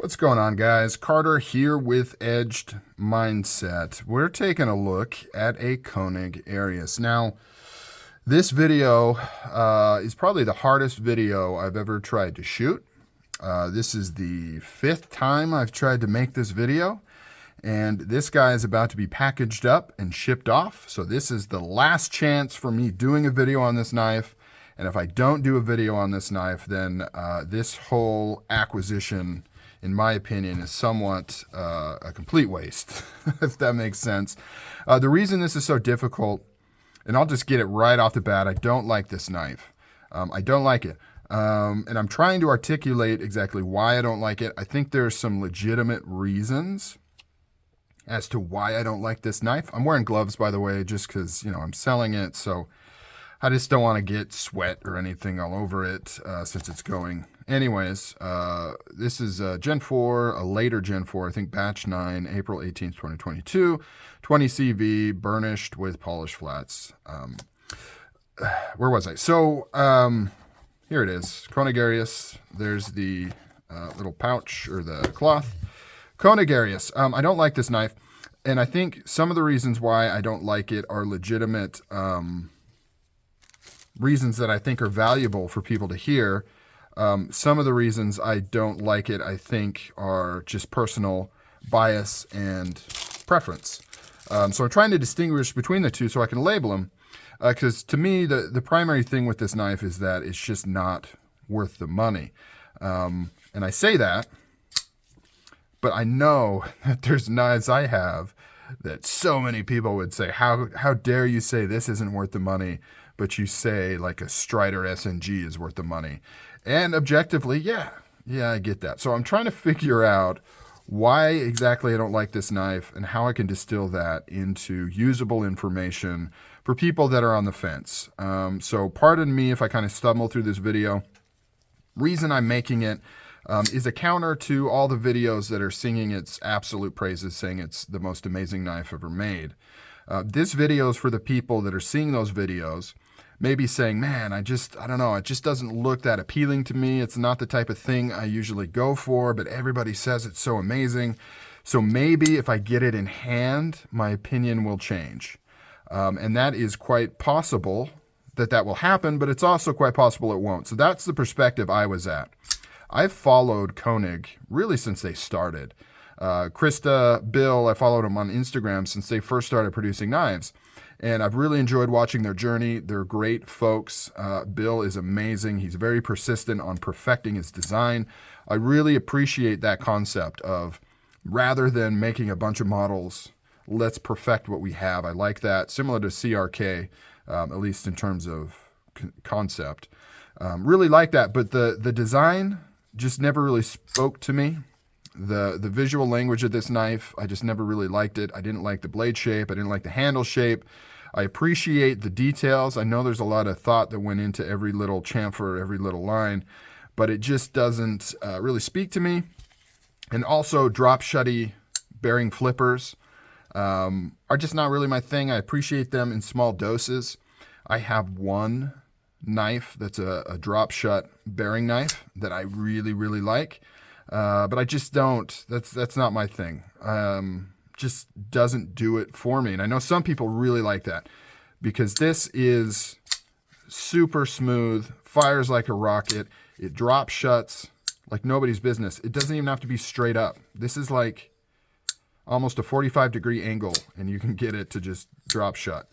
What's going on, guys? Carter here with Edged Mindset. We're taking a look at a Koenig ARIUS. Now, this video is probably the hardest video I've ever tried to shoot. This is the 5th time I've tried to make this video, and this guy is about to be packaged up and shipped off. So this is the last chance for me doing a video on this knife. And if I don't do a video on this knife, then this whole acquisition, in my opinion, is somewhat a complete waste, if that makes sense. The reason this is so difficult, and I'll just get it right off the bat, I don't like this knife. I don't like it. And I'm trying to articulate exactly why I don't like it. I think there's some legitimate reasons as to why I don't like this knife. I'm wearing gloves, by the way, just because, I'm selling it. So I just don't want to get sweat or anything all over it since it's going. Anyways, this is Gen 4, a later Gen 4, I think batch 9, April 18th, 2022, 20 CV, burnished with polished flats. Where was I? So here it is, Koenig ARIUS. There's the little pouch or the cloth. Koenig ARIUS. I don't like this knife, and I think some of the reasons why I don't like it are legitimate reasons that I think are valuable for people to hear. Some of the reasons I don't like it, I think, are just personal bias and preference. So I'm trying to distinguish between the two so I can label them. Because to me, the primary thing with this knife is that it's just not worth the money. And I say that, but I know that there's knives I have that so many people would say, how dare you say this isn't worth the money, but you say like a Strider SNG is worth the money. And objectively, yeah, I get that. So I'm trying to figure out why exactly I don't like this knife and how I can distill that into usable information for people that are on the fence. So pardon me if I kind of stumble through this video. Reason I'm making it is a counter to all the videos that are singing its absolute praises, saying it's the most amazing knife ever made. This video is for the people that are seeing those videos, maybe saying, man, I don't know, it just doesn't look that appealing to me. It's not the type of thing I usually go for, but everybody says it's so amazing. So maybe if I get it in hand, my opinion will change. And that is quite possible that will happen, but it's also quite possible it won't. So that's the perspective I was at. I've followed Koenig really since they started. Krista, Bill, I followed them on Instagram since they first started producing knives. And I've really enjoyed watching their journey. They're great folks. Bill is amazing. He's very persistent on perfecting his design. I really appreciate that concept of rather than making a bunch of models, let's perfect what we have. I like that. Similar to CRK, at least in terms of concept. Really like that. But the design just never really spoke to me. The visual language of this knife, I just never really liked it. I didn't like the blade shape. I didn't like the handle shape. I appreciate the details. I know there's a lot of thought that went into every little chamfer, every little line, but it just doesn't really speak to me. And also drop shutty bearing flippers are just not really my thing. I appreciate them in small doses. I have one knife that's a drop shut bearing knife that I really, really like. But I just don't, that's not my thing. Just doesn't do it for me. And I know some people really like that because this is super smooth, fires like a rocket. It drop shuts like nobody's business. It doesn't even have to be straight up. This is like almost a 45-degree angle and you can get it to just drop shut.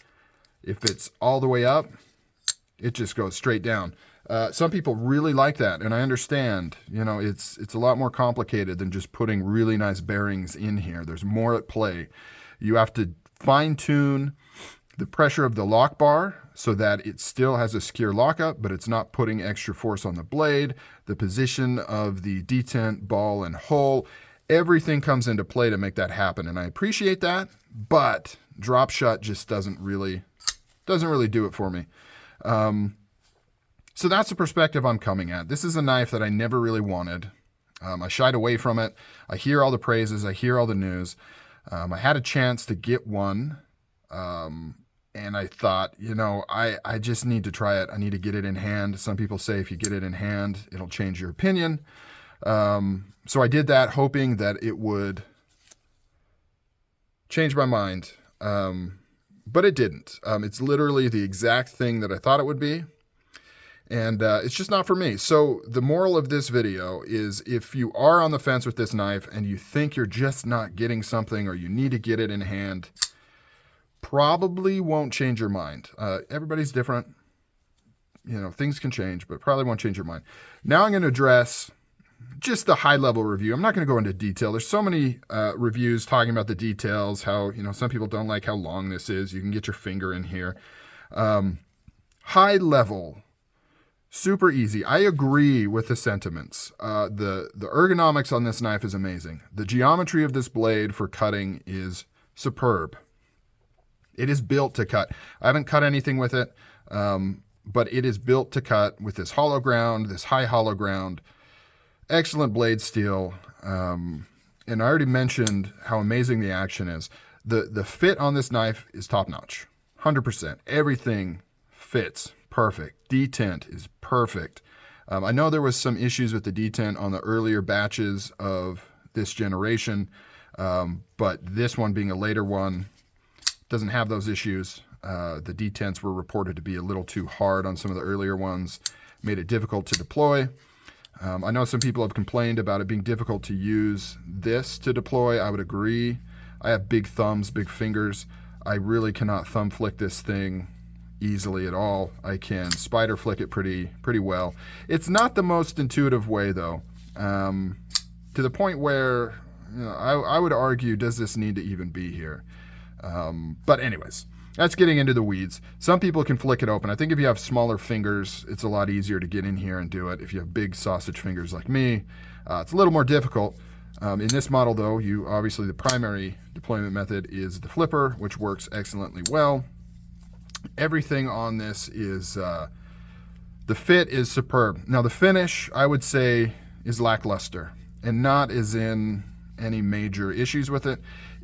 If it's all the way up, it just goes straight down. Some people really like that, and I understand, it's a lot more complicated than just putting really nice bearings in here. There's more at play. You have to fine-tune the pressure of the lock bar so that it still has a secure lockup, but it's not putting extra force on the blade, the position of the detent, ball, and hole. Everything comes into play to make that happen, and I appreciate that, but drop shot just doesn't really do it for me. So that's the perspective I'm coming at. This is a knife that I never really wanted. I shied away from it. I hear all the praises. I hear all the news. I had a chance to get one, and I thought, I just need to try it. I need to get it in hand. Some people say if you get it in hand, it'll change your opinion. So I did that hoping that it would change my mind. But it didn't. It's literally the exact thing that I thought it would be. And it's just not for me. So the moral of this video is if you are on the fence with this knife and you think you're just not getting something or you need to get it in hand, probably won't change your mind. Everybody's different. You know, things can change, but probably won't change your mind. Now I'm going to address just the high-level review. I'm not going to go into detail. There's so many reviews talking about the details, how, you know, some people don't like how long this is. You can get your finger in here. High level, super easy. I agree with the sentiments. The ergonomics on this knife is amazing. The geometry of this blade for cutting is superb. It is built to cut. I haven't cut anything with it, but it is built to cut with this hollow ground, this high hollow ground. Excellent blade steel. And I already mentioned how amazing the action is. The fit on this knife is top notch. 100%. Everything fits perfect. Detent is perfect. I know there was some issues with the detent on the earlier batches of this generation, but this one being a later one doesn't have those issues. The detents were reported to be a little too hard on some of the earlier ones, made it difficult to deploy. I know some people have complained about it being difficult to use this to deploy. I would agree. I have big thumbs, big fingers. I really cannot thumb flick this thing easily at all. I can spider flick it pretty well. It's not the most intuitive way though, to the point where, you know, I would argue, does this need to even be here? But anyways, that's getting into the weeds. Some people can flick it open. I think if you have smaller fingers, it's a lot easier to get in here and do it. If you have big sausage fingers like me, it's a little more difficult. In this model though, obviously the primary deployment method is the flipper, which works excellently well. Everything on this is, the fit is superb. Now the finish, I would say, is lackluster, and not as in any major issues with it.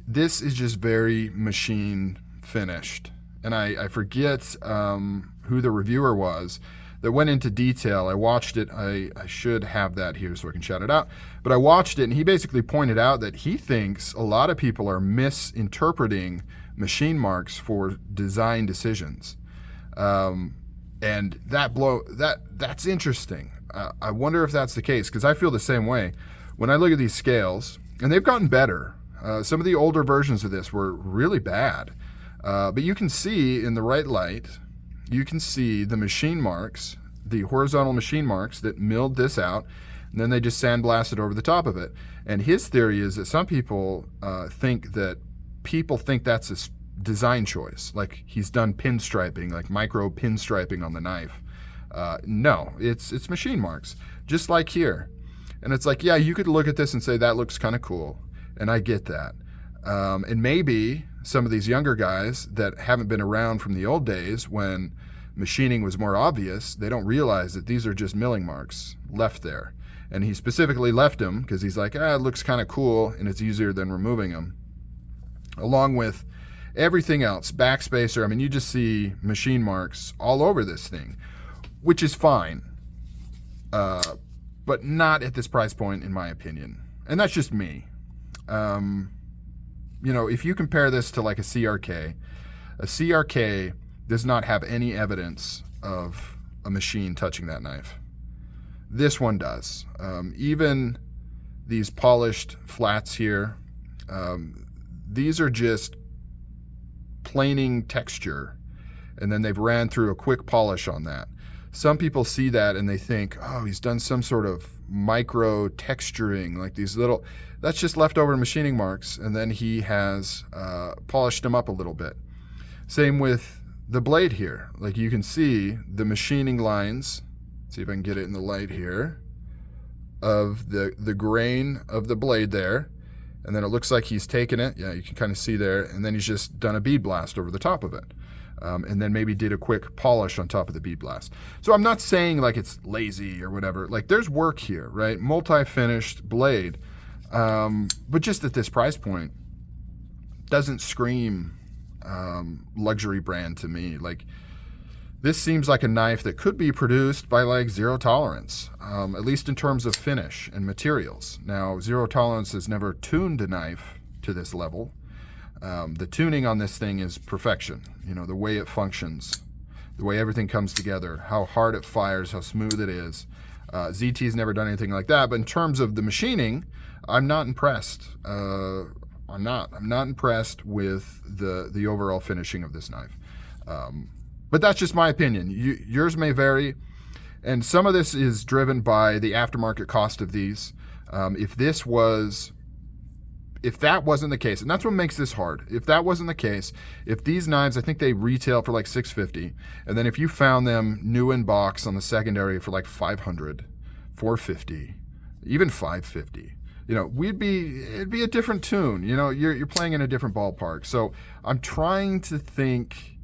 This is just very machine finished. And I forget who the reviewer was that went into detail. I watched it. I should have that here so I can shout it out. But I watched it, and he basically pointed out that he thinks a lot of people are misinterpreting machine marks for design decisions. And that's interesting. I wonder if that's the case, because I feel the same way. When I look at these scales, and they've gotten better. Some of the older versions of this were really bad. But you can see in the right light, you can see the machine marks, the horizontal machine marks that milled this out, and then they just sandblasted over the top of it. And his theory is that some people think that's a design choice, like he's done pinstriping, like micro pinstriping on the knife. No, it's machine marks, just like here. And it's like, yeah, you could look at this and say that looks kind of cool, and I get that. And maybe some of these younger guys that haven't been around from the old days when machining was more obvious, they don't realize that these are just milling marks left there. And he specifically left them because he's like, it looks kind of cool and it's easier than removing them. Along with everything else, backspacer, I mean, you just see machine marks all over this thing, which is fine, but not at this price point, in my opinion. And that's just me. You know, if you compare this to like a CRK does not have any evidence of a machine touching that knife. This one does. Even these polished flats here, these are just planing texture, and then they've ran through a quick polish on that. Some people see that and they think, oh, he's done some sort of micro texturing, like these little, that's just leftover machining marks, and then he has polished them up a little bit. Same with the blade here. Like you can see the machining lines, see if I can get it in the light here, of the grain of the blade there, and then it looks like he's taken it, yeah, you can kind of see there, and then he's just done a bead blast over the top of it. And then maybe did a quick polish on top of the bead blast. So I'm not saying like it's lazy or whatever. Like there's work here, right? Multi-finished blade. But just at this price point, doesn't scream luxury brand to me. Like This seems like a knife that could be produced by like zero tolerance, at least in terms of finish and materials. Now, zero tolerance has never tuned a knife to this level. The tuning on this thing is perfection. You know, the way it functions, the way everything comes together, how hard it fires, how smooth it is. ZT's never done anything like that, but in terms of the machining, I'm not impressed. I'm not impressed with the overall finishing of this knife. But that's just my opinion. Yours may vary, and some of this is driven by the aftermarket cost of these. If that wasn't the case, and that's what makes this hard. If that wasn't the case, if these knives, I think they retail for like $650, and then if you found them new in box on the secondary for like $500, $450, even $550, you know, it'd be a different tune. You know, you're playing in a different ballpark. So I'm trying to think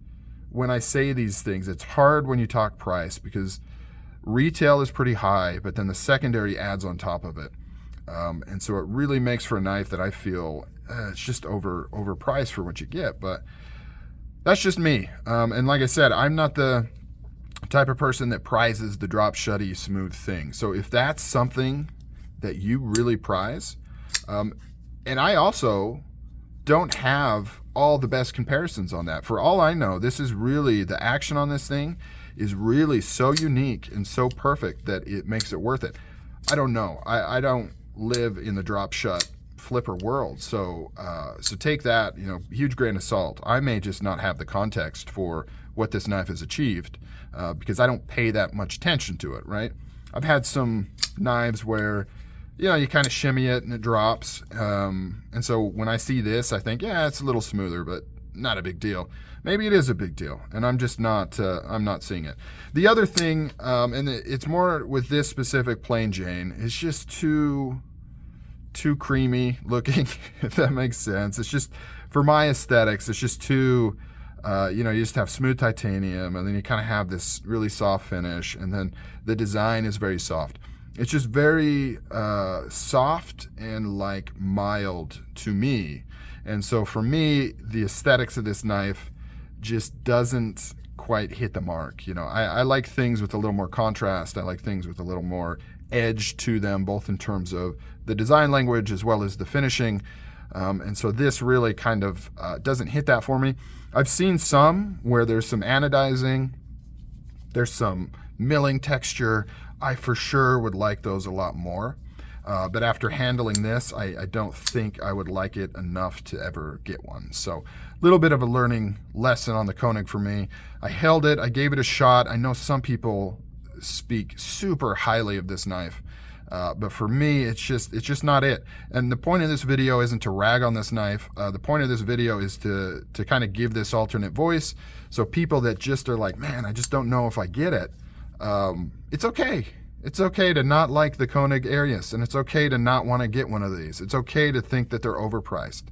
when I say these things. It's hard when you talk price because retail is pretty high, but then the secondary adds on top of it. And so it really makes for a knife that I feel it's just overpriced for what you get. But that's just me. And like I said, I'm not the type of person that prizes the drop shutty smooth thing. So if that's something that you really prize, and I also don't have all the best comparisons on that. For all I know, this is really, the action on this thing is really so unique and so perfect that it makes it worth it. I don't know. I don't live in the drop shut flipper world. So take that, you know, huge grain of salt. I may just not have the context for what this knife has achieved because I don't pay that much attention to it, right? I've had some knives where, you know, you kind of shimmy it and it drops. And so when I see this, I think, yeah, it's a little smoother, but not a big deal. Maybe it is a big deal, and I'm just not, I'm not seeing it. The other thing, and it's more with this specific plain Jane, it's just too creamy looking, if that makes sense. It's just, for my aesthetics, it's just too, you know, you just have smooth titanium, and then you kind of have this really soft finish, and then the design is very soft. It's just very soft and like mild to me. And so for me, the aesthetics of this knife just doesn't quite hit the mark. You know, I like things with a little more contrast. I like things with a little more edge to them, both in terms of the design language as well as the finishing. And so this really kind of doesn't hit that for me. I've seen some where there's some anodizing, there's some milling texture. I for sure would like those a lot more. But after handling this, I don't think I would like it enough to ever get one. So a little bit of a learning lesson on the Koenig for me. I held it, I gave it a shot. I know some people speak super highly of this knife, but for me, it's just not it. And the point of this video isn't to rag on this knife. The point of this video is to kind of give this alternate voice. So people that just are like, man, I just don't know if I get it. It's okay. It's okay to not like the Koenig ARIUS, and it's okay to not want to get one of these. It's okay to think that they're overpriced.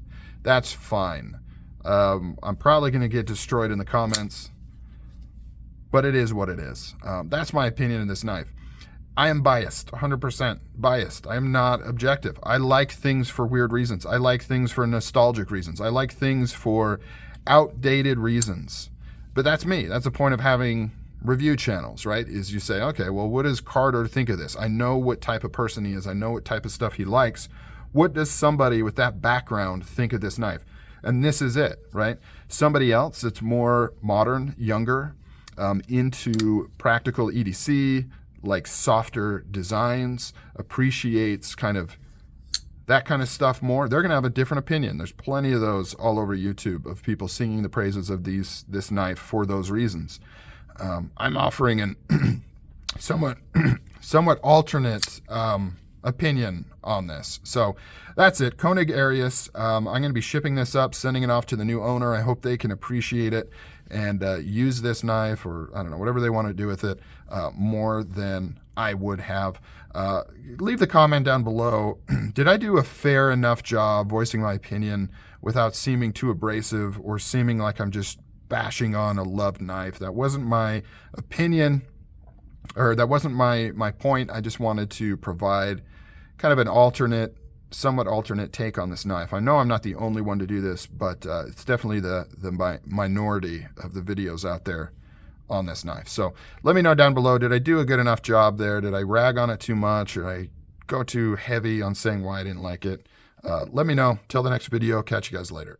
That's fine. I'm probably going to get destroyed in the comments, but it is what it is. That's my opinion in this knife. I am biased, 100% biased. I am not objective. I like things for weird reasons. I like things for nostalgic reasons. I like things for outdated reasons. But that's me. That's the point of having review channels, right? Is you say, okay, well, what does Carter think of this? I know what type of person he is. I know what type of stuff he likes. What does somebody with that background think of this knife? And this is it, right? Somebody else that's more modern, younger, into practical EDC, like softer designs, appreciates kind of that kind of stuff more, they're going to have a different opinion. There's plenty of those all over YouTube of people singing the praises of this knife for those reasons. I'm offering an somewhat alternate opinion on this. So that's it. Koenig ARIUS. I'm going to be shipping this up, sending it off to the new owner. I hope they can appreciate it and use this knife, or I don't know, whatever they want to do with it, more than I would have. Leave the comment down below. Did I do a fair enough job voicing my opinion without seeming too abrasive or seeming like I'm just bashing on a loved knife? That wasn't my opinion, or that wasn't my point. I just wanted to provide kind of an somewhat alternate take on this knife. I know I'm not the only one to do this, but it's definitely the minority of the videos out there on this knife. So let me know down below, did I do a good enough job there? Did I rag on it too much? Or I go too heavy on saying why I didn't like it? Let me know. Till the next video, catch you guys later.